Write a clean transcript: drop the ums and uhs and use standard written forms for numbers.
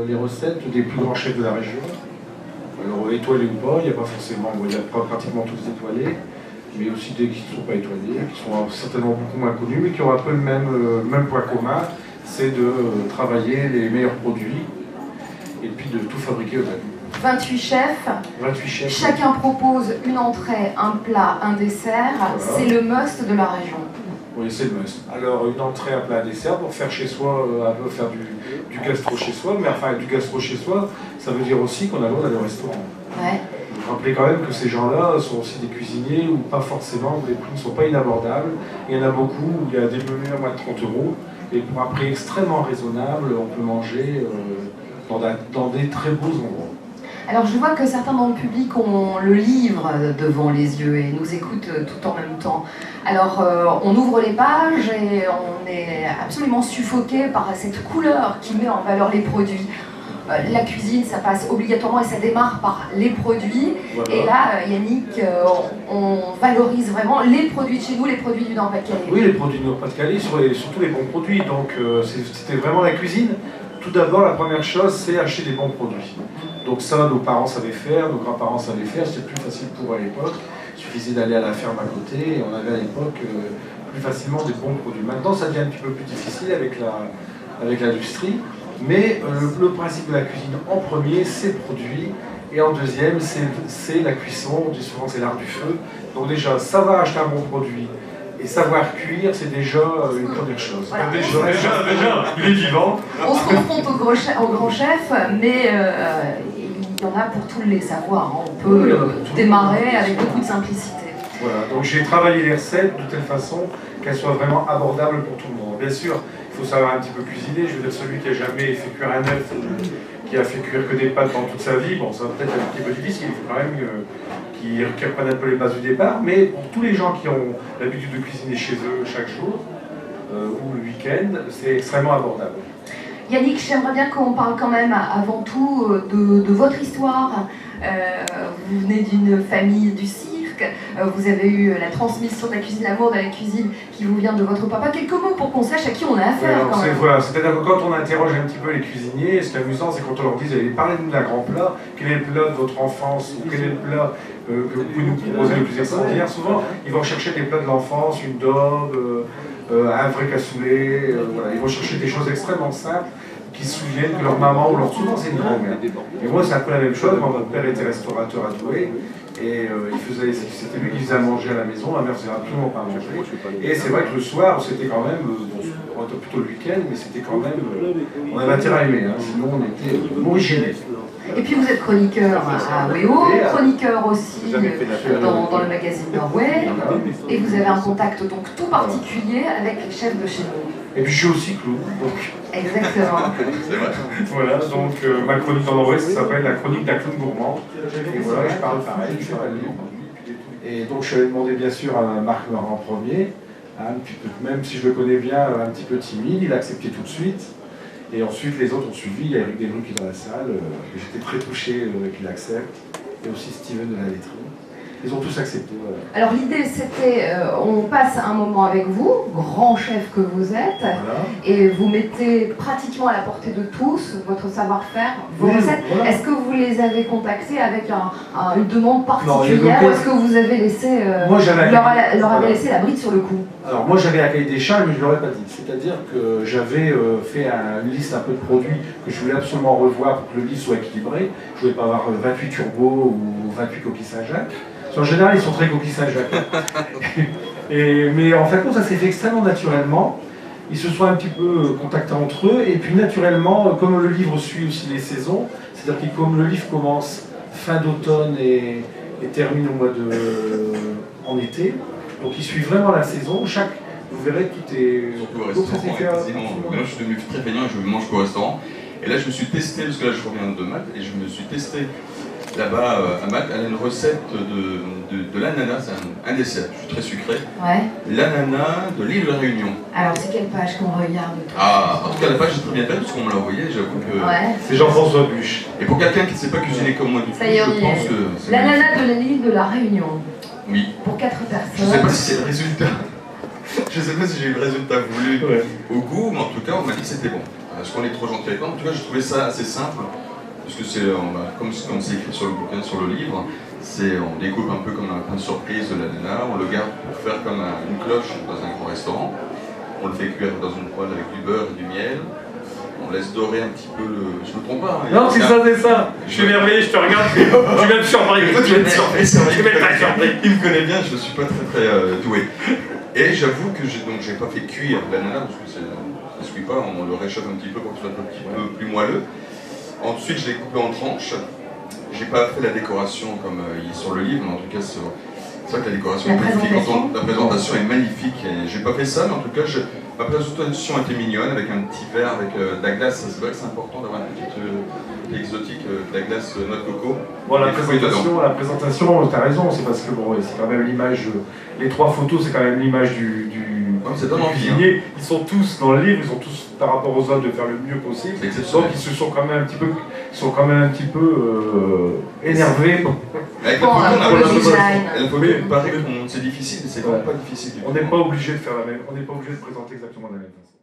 les recettes des plus grands chefs de la région. Alors étoilés ou pas, il n'y a pas forcément, il y a pratiquement tous étoilés, mais aussi des qui ne sont pas étoilés, qui sont certainement beaucoup moins connus, mais qui ont un peu le même point commun, c'est de travailler les meilleurs produits et puis de tout fabriquer eux-mêmes. 28 chefs. 28 chefs. Chacun propose une entrée, un plat, un dessert. Voilà. C'est le must de la région. Oui, c'est le must. Alors, une entrée, un plat, un dessert, pour faire chez soi, un peu faire du gastro chez soi, mais enfin, du gastro chez soi, ça veut dire aussi qu'on a le droit d'aller au restaurant. Ouais. Vous rappelez quand même que ces gens-là sont aussi des cuisiniers où pas forcément, où les prix ne sont pas inabordables. Il y en a beaucoup où il y a des menus à moins de 30 €, et pour un prix extrêmement raisonnable, on peut manger dans des très beaux endroits. Alors je vois que certains dans le public ont le livre devant les yeux et nous écoutent tout en même temps. Alors on ouvre les pages et on est absolument suffoqué par cette couleur qui met en valeur les produits. La cuisine, ça passe obligatoirement et ça démarre par les produits. Voilà. Et là, Yannick, on valorise vraiment les produits de chez nous, les produits du Nord-Pas-de-Calais. Oui, les produits du Nord-Pas-de-Calais, surtout les bons produits. Donc c'était vraiment la cuisine. Tout d'abord, la première chose, c'est acheter des bons produits. Donc ça, nos parents savaient faire, nos grands-parents savaient faire, c'était plus facile pour eux à l'époque. Il suffisait d'aller à la ferme à côté et on avait à l'époque plus facilement des bons produits. Maintenant, ça devient un petit peu plus difficile avec l'industrie, mais le principe de la cuisine, en premier, c'est le produit, et en deuxième, c'est la cuisson, on dit souvent c'est l'art du feu. Donc déjà, savoir acheter un bon produit, et savoir cuire, c'est déjà une première chose. Voilà. Déjà, il est vivant. On se confronte au grand chef, mais il y en a pour tous les savoirs. On peut démarrer avec beaucoup de simplicité. Voilà, donc j'ai travaillé les recettes de telle façon qu'elles soient vraiment abordables pour tout le monde. Bien sûr, il faut savoir un petit peu cuisiner. Je veux dire, celui qui n'a jamais fait cuire un œuf, qui a fait cuire que des pâtes pendant toute sa vie, bon, ça va peut-être être un petit peu difficile. Il faut quand même qui reprennent un peu les bases du départ, mais pour tous les gens qui ont l'habitude de cuisiner chez eux chaque jour ou le week-end, c'est extrêmement abordable. Yannick, j'aimerais bien qu'on parle quand même avant tout de votre histoire. Vous venez d'une famille du cirque, vous avez eu la transmission de la cuisine, l'amour de la cuisine qui vous vient de votre papa. Quelques mots pour qu'on sache à qui on a affaire. Voilà, c'est-à-dire que quand on interroge un petit peu les cuisiniers, ce qui est amusant, c'est quand on leur dit « Parlez-nous d'un grand plat, quel est le plat de votre enfance ou quel est le plat que vous pouvez nous proposer le plus extraordinaire ?» Souvent, ils vont chercher des plats de l'enfance, une daube, un vrai cassoulet, voilà. Ils vont chercher des choses extrêmement simples qui se souviennent que leur maman ou leur souvent c'est une grand-mère. Et moi c'est un peu la même chose, mon père était restaurateur à Douai et c'était lui qui faisait à manger à la maison, ma mère faisait absolument pas à manger. Et c'est vrai que le soir c'était quand même, on était plutôt le week-end, mais c'était quand même, on avait intérêt à aimer, hein, sinon on était originés. Et puis vous êtes chroniqueur à WEO, chroniqueur aussi dans le magazine Nord-Ouest, et vous avez un contact donc tout particulier avec les chefs de chez nous. Et puis je suis aussi clown, donc... Exactement. Voilà, donc ma chronique dans Nord-Ouest s'appelle la chronique d'un clown gourmand. Et voilà, je parle pareil, je fais pas de livre. Et donc je vais demander bien sûr à Marc Laurent en premier, un petit peu, même si je le connais bien, un petit peu timide, il a accepté tout de suite. Et ensuite les autres ont suivi, il y a Eric Desrues qui est dans la salle, j'étais très touché qu'il accepte, et aussi Steven de la laiterie. Ils ont tous accepté. Voilà. Alors l'idée c'était, on passe un moment avec vous, grand chef que vous êtes, voilà. Et vous mettez pratiquement à la portée de tous votre savoir-faire, vos recettes. Voilà. Est-ce que vous les avez contactés avec une demande particulière ou est-ce que vous avez laissé, leur avez laissé la bride sur le cou? Alors moi j'avais un cahier des charges mais je ne l'aurais pas dit. C'est-à-dire que j'avais fait une liste un peu de produits que je voulais absolument revoir pour que le livre soit équilibré. Je ne voulais pas avoir 28 turbos ou 28 coquilles Saint-Jacques. En général, ils sont très coquilles Saint-Jacques. Mais en fait, ça s'est fait extrêmement naturellement. Ils se sont un petit peu contactés entre eux. Et puis naturellement, comme le livre suit aussi les saisons, c'est-à-dire que comme le livre commence fin d'automne et termine au mois en été, donc il suit vraiment la saison. Vous verrez que tout est... Maintenant, je suis devenu très feignant et je mange qu'au restaurant. Et là, je me suis testé, parce que là, je reviens de Malte, et je me suis testé là-bas à Malte, elle a une recette de l'ananas, c'est un dessert, je suis très sucré. Ouais. L'ananas de l'île de la Réunion. Alors c'est quelle page qu'on regarde? En tout cas la page est très bien faite parce qu'on me l'a envoyée, j'avoue que... Ouais. C'est Jean-François Buche. Et pour quelqu'un qui ne sait pas cuisiner comme moi du tout, je pense que... L'ananas de l'île de la Réunion. Oui. Pour 4 personnes. Je ne sais pas si c'est le résultat. Je ne sais pas si j'ai eu le résultat voulu au goût, mais en tout cas on m'a dit que c'était bon. est-ce qu'on est trop gentil avec toi? En tout cas, j'ai trouvé ça assez simple, parce que c'est, comme c'est écrit sur le bouquin, sur le livre, on découpe un peu comme un pain de surprise de la nana, on le garde pour faire comme une cloche dans un grand restaurant, on le fait cuire dans une poêle avec du beurre et du miel, on laisse dorer un petit peu le... Je me trompe pas, hein, Non, c'est ça, c'est ça. Je suis émerveillé, je te regarde, tu viens de surprendre. Tu vas te surprise, c'est vrai Tu vas être surpris. il me connaît bien, je ne suis pas très doué. Et j'avoue que j'ai pas fait cuire la nana, parce que ça ne se cuit pas, on le réchauffe un petit peu pour que ce soit un petit peu plus moelleux. Ensuite, je l'ai coupé en tranches. J'ai pas fait la décoration comme il est sur le livre, mais en tout cas, c'est vrai que la décoration est magnifique. La présentation est magnifique. J'ai pas fait ça, mais en tout cas, ma présentation était mignonne avec un petit verre avec de la glace. C'est vrai que c'est important d'avoir une petite exotique, de la glace noix de coco. Bon, la présentation, t'as raison, c'est parce que bon, c'est quand même l'image. Les 3 photos, c'est quand même l'image du ça donne envie, cuisinier. Ils sont tous dans le livre, ils sont tous par rapport aux autres de faire le mieux possible. Donc ils se sont quand même un petit peu énervés. Avec la photo, il paraît que c'est difficile, mais c'est quand même pas difficile. On n'est pas obligé de faire la même, on n'est pas obligé de présenter exactement de la même façon.